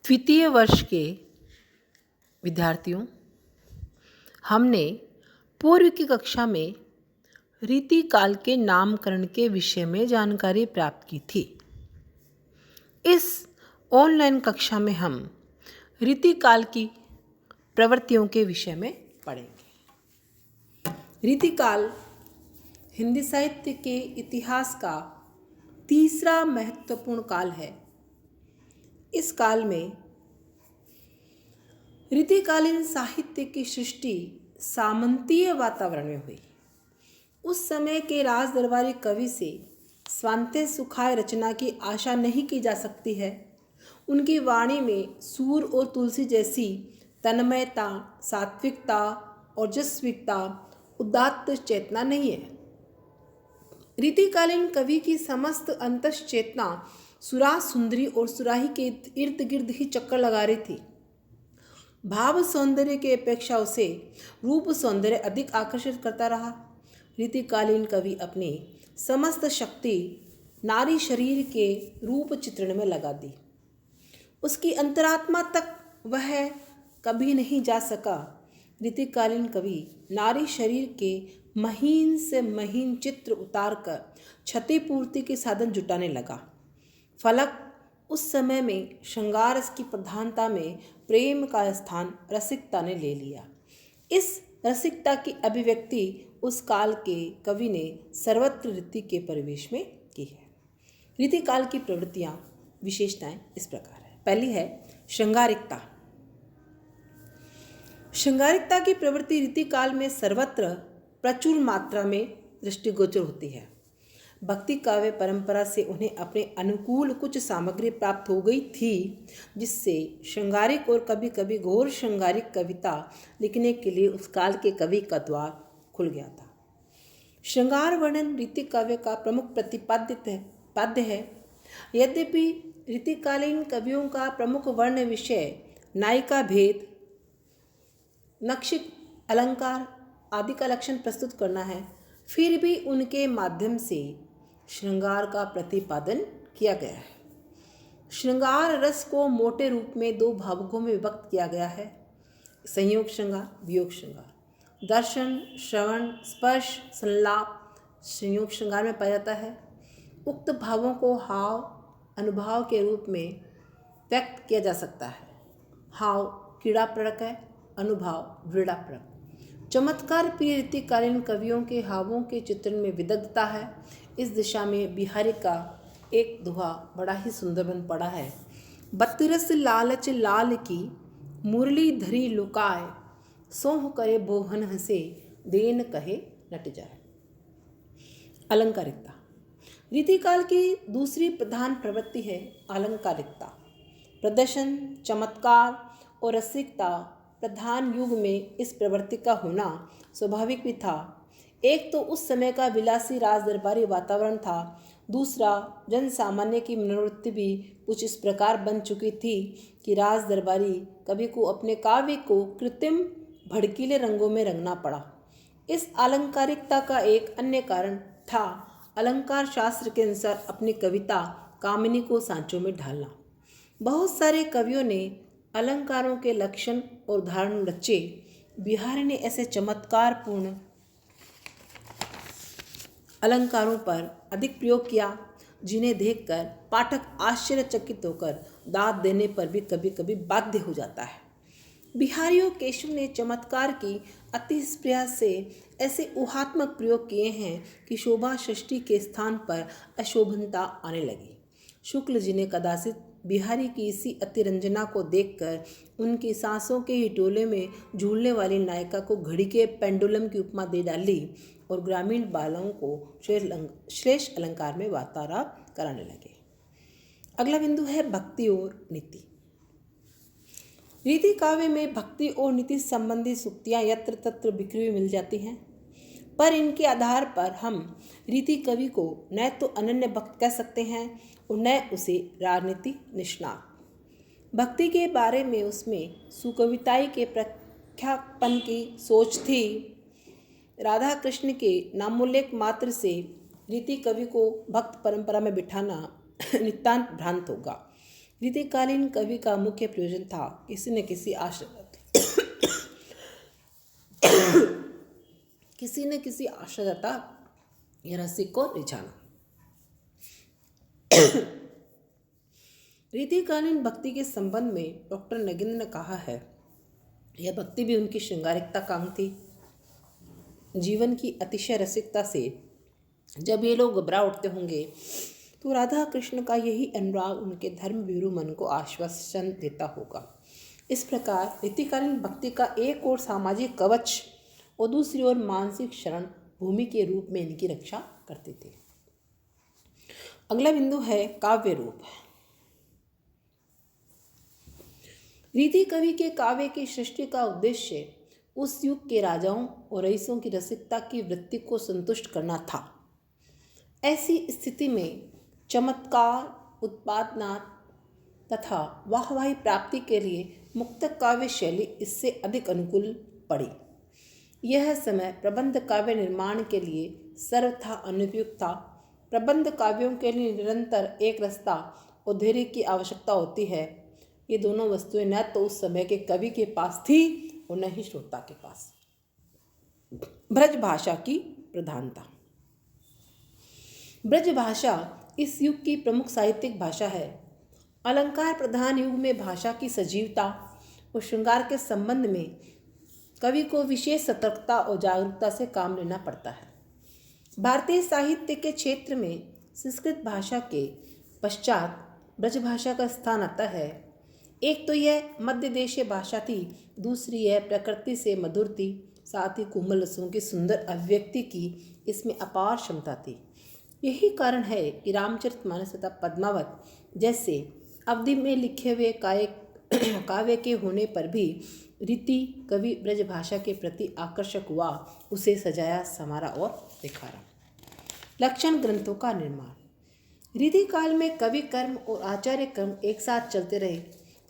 द्वितीय वर्ष के विद्यार्थियों, हमने पूर्व की कक्षा में रीतिकाल के नामकरण के विषय में जानकारी प्राप्त की थी। इस ऑनलाइन कक्षा में हम रीतिकाल की प्रवृत्तियों के विषय में पढ़ेंगे। रीतिकाल हिंदी साहित्य के इतिहास का तीसरा महत्वपूर्ण काल है। इस काल में रीतिकालीन साहित्य की सृष्टि सामंतीय वातावरण में हुई। उस समय के राज दरबारी कवि से स्वान्त्य सुखाय रचना की आशा नहीं की जा सकती है। उनकी वाणी में सूर और तुलसी जैसी तन्मयता, सात्विकता और जस्विकता, उदात्त चेतना नहीं है। रीतिकालीन कवि की समस्त अंतस चेतना सुरा सुंदरी और सुराही के इर्द गिर्द ही चक्कर लगा रही थी। भाव सौंदर्य के अपेक्षा उसे रूप सौंदर्य अधिक आकर्षित करता रहा। रीतिकालीन कवि अपनी समस्त शक्ति नारी शरीर के रूप चित्रण में लगा दी। उसकी अंतरात्मा तक वह कभी नहीं जा सका। रीतिकालीन कवि नारी शरीर के महीन से महीन चित्र उतारकर क्षतिपूर्ति के साधन जुटाने लगा। फलक उस समय में श्रृंगार रस की प्रधानता में प्रेम का स्थान रसिकता ने ले लिया। इस रसिकता की अभिव्यक्ति उस काल के कवि ने सर्वत्र रीति के परिवेश में की है। रीतिकाल की प्रवृत्तियां, विशेषताएं इस प्रकार है। पहली है श्रृंगारिकता। श्रृंगारिकता की प्रवृत्ति रीतिकाल में सर्वत्र प्रचुर मात्रा में दृष्टिगोचर होती है। भक्ति काव्य परंपरा से उन्हें अपने अनुकूल कुछ सामग्री प्राप्त हो गई थी, जिससे श्रृंगारिक और कभी कभी घोर श्रृंगारिक कविता लिखने के लिए उस काल के कवि का द्वार खुल गया था। श्रृंगार वर्णन रीति काव्य का प्रमुख प्रतिपाद्य है। यद्यपि रीतिकालीन कवियों का प्रमुख वर्ण विषय नायिका भेद, नक्षिक अलंकार आदि का लक्षण प्रस्तुत करना है, फिर भी उनके माध्यम से श्रृंगार का प्रतिपादन किया गया है। श्रृंगार रस को मोटे रूप में दो भागों में विभक्त किया गया है: संयोग श्रृंगार, वियोग श्रृंगार। दर्शन, श्रवण, स्पर्श, संलाप संयोग श्रृंगार में पाया जाता है। उक्त भावों को हाव, अनुभाव के रूप में व्यक्त किया जा सकता है। हाव क्रीड़ापरक है, अनुभाव व्रीड़ापरक। चमत्कार प्रिय रीतिकालीन कवियों के हावों के चित्रण में विदग्धता है। इस दिशा में बिहारी का एक दोहा बड़ा ही सुंदर बन पड़ा है: बत्तिरस लालच लाल की मुरली धरी लुकाए, सोह करे बोहन हंसे देन कहे नट जाए। अलंकारिकता रीतिकाल की दूसरी प्रधान प्रवृत्ति है अलंकारिकता। प्रदर्शन, चमत्कार और रसिकता प्रधान युग में इस प्रवृत्ति का होना स्वाभाविक भी था। एक तो उस समय का विलासी राज दरबारी वातावरण था, दूसरा जन सामान्य की मनोवृत्ति भी कुछ इस प्रकार बन चुकी थी कि राज दरबारी कवि को अपने काव्य को कृत्रिम भड़कीले रंगों में रंगना पड़ा। इस अलंकारिकता का एक अन्य कारण था अलंकार शास्त्र के अनुसार अपनी कविता कामिनी को सांचों में ढालना। बहुत सारे कवियों ने अलंकारों के लक्षण और उदाहरण रचे। बिहारी ने ऐसे चमत्कारपूर्ण अलंकारों पर अधिक प्रयोग किया, जिन्हें देखकर पाठक आश्चर्यचकित होकर दाद देने पर भी कभी कभी बाध्य हो जाता है। बिहारी और केशव ने चमत्कार की अति स्प्रिया से ऐसे ऊहात्मक प्रयोग किए हैं कि शोभा षष्ठी के स्थान पर अशोभनता आने लगी। शुक्ल जी ने कदाचित बिहारी की इसी अतिरंजना को देखकर उनकी सांसों के हिटोले में झूलने वाली नायिका को घड़ी के पेंडुलम की उपमा दे डाली और ग्रामीण बालों को श्रेष्ठ अलंकार में वार्तालाप कराने लगे। अगला बिंदु है भक्ति और नीति। रीति काव्य में भक्ति और नीति संबंधी सूक्तियाँ यत्र तत्र बिखरी हुई मिल जाती हैं, पर इनके आधार पर हम रीति कवि को न तो अनन्य भक्त कह सकते हैं और न उसे राजनीति निष्णात। भक्ति के बारे में उसमें सुकविताई के प्रख्यापन की सोच थी। राधा कृष्ण के नामोल्लेख मात्र से रीति कवि को भक्त परंपरा में बिठाना नितांत भ्रांत होगा। रीतिकालीन कवि का मुख्य प्रयोजन था किसी न किसी आशादाता या रसिक को रिझाना। रीतिकालीन भक्ति के संबंध में डॉक्टर नगेंद्र ने कहा है, यह भक्ति भी उनकी श्रृंगारिकता काम थी। जीवन की अतिशय रसिकता से जब ये लोग घबरा उठते होंगे तो राधा कृष्ण का यही अनुराग उनके धर्मभीरू मन को आश्वासन देता होगा। इस प्रकार रीतिकालीन भक्ति का एक ओर सामाजिक कवच और दूसरी ओर मानसिक शरण भूमि के रूप में इनकी रक्षा करते थे। अगला बिंदु है काव्य रूप। रीति कवि के काव्य की सृष्टि का उद्देश्य उस युग के राजाओं और रईसों की रसिकता की वृत्ति को संतुष्ट करना था। ऐसी स्थिति में चमत्कार, उत्पादना तथा वाहवाही प्राप्ति के लिए मुक्तक काव्य शैली इससे अधिक अनुकूल पड़ी। यह समय प्रबंध काव्य निर्माण के लिए सर्वथा अनुपयुक्त था। प्रबंध काव्यों के लिए निरंतर एक रसता और धैर्य की आवश्यकता होती है। ये दोनों वस्तुएं न तो उस समय के कवि के पास थी और न ही श्रोता के पास। ब्रज भाषा की प्रधानता। ब्रज भाषा इस युग की प्रमुख साहित्यिक भाषा है। अलंकार प्रधान युग में भाषा की सजीवता और श्रृंगार के संबंध में कवि को विशेष सतर्कता और जागरूकता से काम लेना पड़ता है। भारतीय साहित्य के क्षेत्र में संस्कृत भाषा के पश्चात ब्रज भाषा का स्थान आता है। एक तो यह मध्य देशीय भाषा थी, दूसरी यह प्रकृति से मधुर थी, साथ ही कोमल रसों की सुंदर अभिव्यक्ति की इसमें अपार क्षमता थी। यही कारण है कि रामचरितमानस तथा पद्मावत जैसे अवधि में लिखे हुए काव्य के होने पर भी रीति कवि ब्रज भाषा के प्रति आकर्षक हुआ, उसे सजाया, संवारा और दिखारा। लक्षण ग्रंथों का निर्माण। रीति काल में कवि कर्म और आचार्य कर्म एक साथ चलते रहे।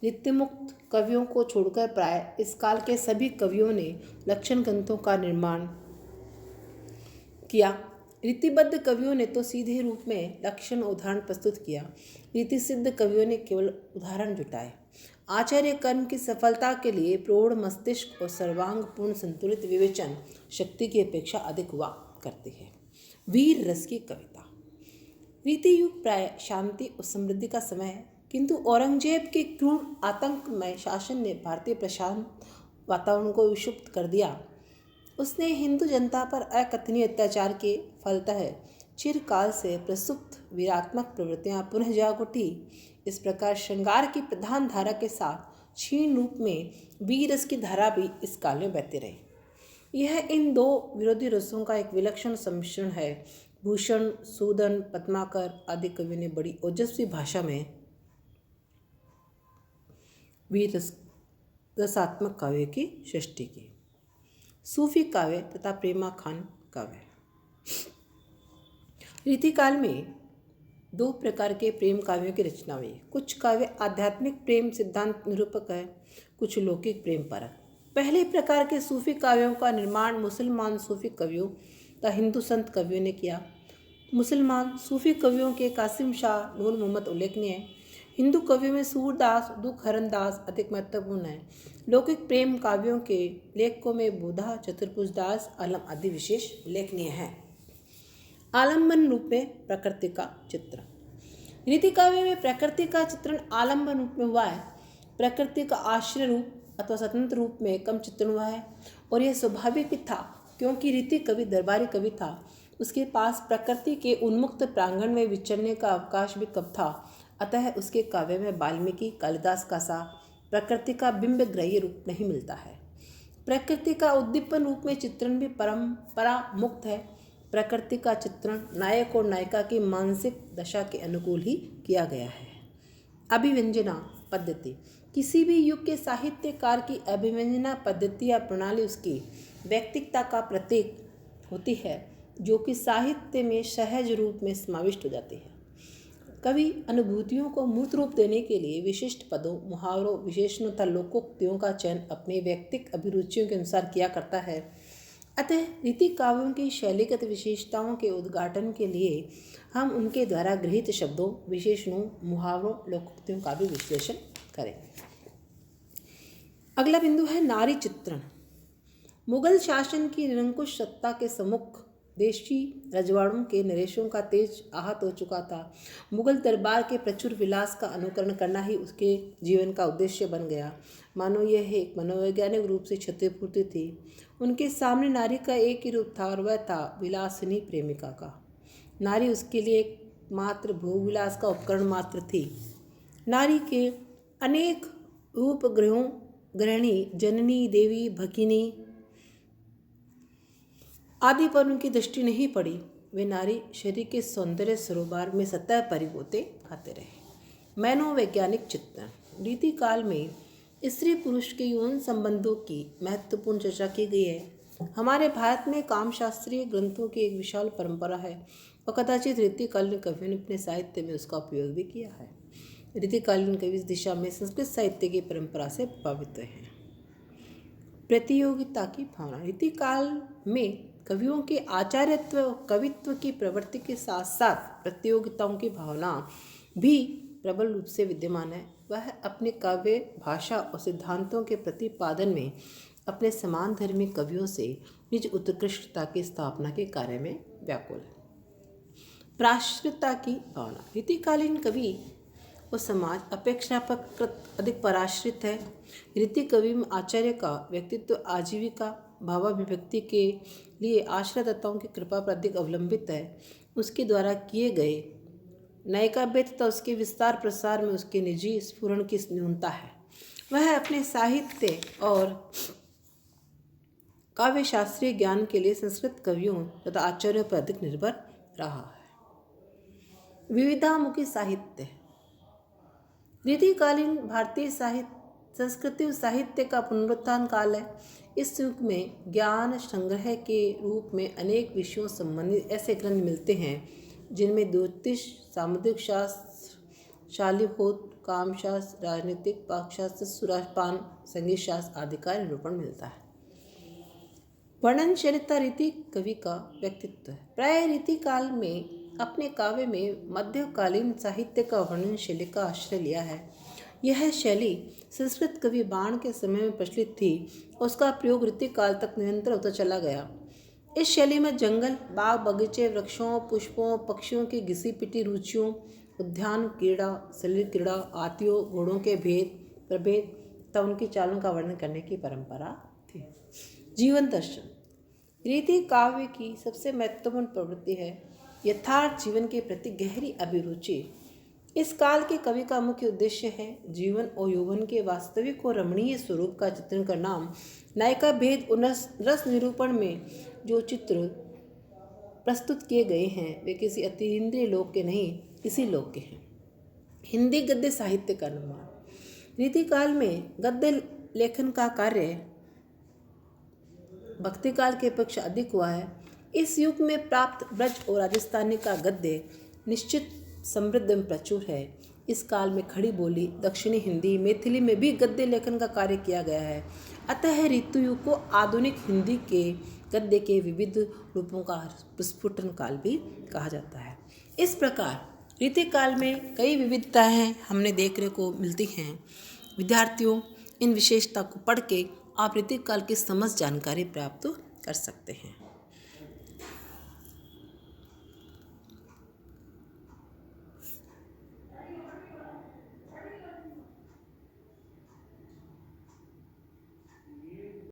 रीतिमुक्त कवियों को छोड़कर प्राय इस काल के सभी कवियों ने लक्षण ग्रंथों का निर्माण किया। रीतिबद्ध कवियों ने तो सीधे रूप में लक्षण उदाहरण प्रस्तुत किया, रीति सिद्ध कवियों ने केवल उदाहरण जुटाए। आचार्य कर्म की सफलता के लिए प्रौढ़ मस्तिष्क और सर्वांग पूर्ण संतुलित विवेचन शक्ति की अपेक्षा अधिक हुआ करती है। वीर रस की कविता। रीति युग प्राय शांति और समृद्धि का समय है, किंतु औरंगजेब के क्रूर आतंकमय शासन ने भारतीय प्रशांत वातावरण को विक्षुब्ध कर दिया। उसने हिंदू जनता पर अकथनीय अत्याचार के फलतः चिरकाल से प्रसुप्त वीरात्मक प्रवृत्तियां पुनः जाग उठी। इस प्रकार श्रृंगार की प्रधान धारा के साथ क्षीण रूप में वीर रस की धारा भी इस काल में बहती रही। यह इन दो विरोधी रसों का एक विलक्षण सम्मिश्रण है। भूषण, सूदन, पद्माकर आदि कवियों ने बड़ी ओजस्वी भाषा में वीर रसात्मक काव्य की सृष्टि की। सूफी काव्य तथा प्रेमाखान काव्य। रीतिकाल में दो प्रकार के प्रेम काव्यों की रचना हुई। कुछ काव्य आध्यात्मिक प्रेम सिद्धांत निरूपक है, कुछ लौकिक प्रेम परक। पहले प्रकार के सूफी काव्यों का निर्माण मुसलमान सूफी कवियों तथा हिंदू संत कवियों ने किया। मुसलमान सूफी कवियों के कासिम शाह, नूर मोहम्मद उल्लेखनीय है। हिंदू कवियों में सूरदास, दुखहरण दास अधिक महत्वपूर्ण है। लौकिक प्रेम काव्यों के लेखकों में बोधा, चतुर्भुज दास, आलम आदि विशेष उल्लेखनीय हैं। आलम्बन रूप में प्रकृति का चित्रण। रीति काव्य में प्रकृति का चित्रण आलम्बन रूप में हुआ है। प्रकृति का आश्रय रूप अथवा स्वतंत्र रूप में कम चित्रण हुआ है और यह स्वाभाविक भी था, क्योंकि रीति कवि दरबारी कवि था। उसके पास प्रकृति के उन्मुक्त प्रांगण में विचरने का अवकाश भी कम था। अतः उसके काव्य में वाल्मीकि, कालिदास का सा प्रकृति का बिंब ग्राह्य रूप नहीं मिलता है। प्रकृति का उद्दीपन रूप में चित्रण भी परंपरा मुक्त है। प्रकृति का चित्रण नायक और नायिका की मानसिक दशा के अनुकूल ही किया गया है। अभिव्यंजना पद्धति। किसी भी युग के साहित्यकार की अभिव्यंजना पद्धति या प्रणाली उसकी व्यक्तित्वता का प्रतीक होती है, जो कि साहित्य में सहज रूप में समाविष्ट हो जाती है। कवि अनुभूतियों को मूर्त रूप देने के लिए विशिष्ट पदों, मुहावरों, विशेषणों तथा लोकोक्तियों का चयन अपने व्यक्तिक अभिरुचियों के अनुसार किया करता है। अतः रीति काव्यों की शैलीगत विशेषताओं के उद्घाटन के लिए हम उनके द्वारा गृहीत शब्दों, विशेषणों, मुहावरों, लोकोक्तियों का भी विश्लेषण करें। अगला बिंदु है नारी चित्रण। मुगल शासन की निरंकुश सत्ता के सम्मुख देशी रजवाड़ों के नरेशों का तेज आहत हो चुका था। मुगल दरबार के प्रचुर विलास का अनुकरण करना ही उसके जीवन का उद्देश्य बन गया। मानो यह एक मनोवैज्ञानिक रूप से क्षतिपूर्ति थी। उनके सामने नारी का एक ही रूप था और वह था विलासिनी प्रेमिका का। नारी उसके लिए एक मात्र भोग विलास का उपकरण मात्र थी। नारी के अनेक रूप गृहिणी, जननी, देवी, भगिनी आदि पर उनकी दृष्टि नहीं पड़ी। वे नारी शरीर के सौंदर्य सरोवर में सतह परिगोते खाते रहे। मनोवैज्ञानिक चित्रण। रीति काल में स्त्री पुरुष के यौन संबंधों की महत्वपूर्ण चर्चा की गई है। हमारे भारत में कामशास्त्रीय ग्रंथों की एक विशाल परंपरा है और कदाचित रीतिकालीन कवियों ने अपने साहित्य में उसका उपयोग भी किया है। रीतिकालीन कवि इस दिशा में संस्कृत साहित्य की परंपरा से प्रभावित हैं। प्रतियोगिता की भावना। रीतिकाल में कवियों के आचार्यत्व और कवित्व की प्रवृत्ति के साथ साथ प्रतियोगिताओं की भावना भी प्रबल रूप से विद्यमान है। वह अपने काव्य, भाषा और सिद्धांतों के प्रतिपादन में अपने समान धर्मी कवियों से निज उत्कृष्टता की स्थापना के कार्य में व्याकुल है। पराश्रितता की भावना। रीतिकालीन कवि और समाज अपेक्षाकृत अधिक पराश्रित है। रीति कवि में आचार्य का व्यक्तित्व आजीविका भावाभिव्यक्ति के लिए आश्रयदाताओं की कृपा पर अधिक अवलंबित है। उसके द्वारा किए गए नयकाव्य तथा उसके विस्तार प्रसार में उसके निजी स्फुरण की न्यूनता है। वह अपने साहित्य और काव्य शास्त्रीय ज्ञान के लिए संस्कृत कवियों तथा आचार्यों पर अधिक निर्भर रहा है। विविधामुखी साहित्य। रीतिकालीन भारतीय संस्कृति और साहित्य का पुनरुत्थान काल है। इस युग में ज्ञान संग्रह के रूप में अनेक विषयों संबंधित ऐसे ग्रंथ मिलते हैं जिनमें ज्योतिष, सामुद्रिक शास्त्र, शालिहोत्र, कामशास्त्र, राजनीतिक, पाकशास्त्र, सुरापान, संगीत शास्त्र आदि का निरूपण मिलता है। वर्णनशीलता। रीति कवि का व्यक्तित्व है। प्राय रीति काल में अपने काव्य में मध्यकालीन साहित्य का वर्णन शैली का आश्रय लिया है। यह शैली संस्कृत कवि बाण के समय में प्रचलित थी और उसका प्रयोग रीति काल तक निरंतर होता चला गया। इस शैली में जंगल, बाग बगीचे, वृक्षों, पुष्पों, पक्षियों की घिसी पिटी रुचियों, उद्यान क्रीड़ा, शरीर क्रीड़ा, हाथियों, घोड़ों के प्रभेद तथा उनकी चालों का वर्णन करने की परंपरा थी। जीवन दर्शन। रीति काव्य की सबसे महत्वपूर्ण प्रवृत्ति है यथार्थ जीवन के प्रति गहरी अभिरुचि। इस काल के कवि का मुख्य उद्देश्य है जीवन और यौवन के वास्तविक और रमणीय स्वरूप का चित्रण करना। नायिका भेद और रस निरूपण में जो चित्र प्रस्तुत किए गए हैं वे किसी अतीन्द्रिय लोक के नहीं, इसी लोक के हैं। हिंदी गद्य साहित्य का निर्माण। रीतिकाल में गद्य लेखन का कार्य भक्ति काल के अपेक्षा अधिक हुआ है। इस युग में प्राप्त ब्रज और राजस्थानी का गद्य निश्चित समृद्ध एवं प्रचुर है। इस काल में खड़ी बोली, दक्षिणी हिंदी, मैथिली में भी गद्य लेखन का कार्य किया गया है। अतः ऋतु युग को आधुनिक हिंदी के गद्य के विविध रूपों का प्रस्फुटन काल भी कहा जाता है। इस प्रकार रीतिकाल में कई विविधताएं हमने देखने को मिलती हैं। विद्यार्थियों, इन विशेषता को पढ़ के आप रीतिकाल की समस्त जानकारी प्राप्त कर सकते हैं।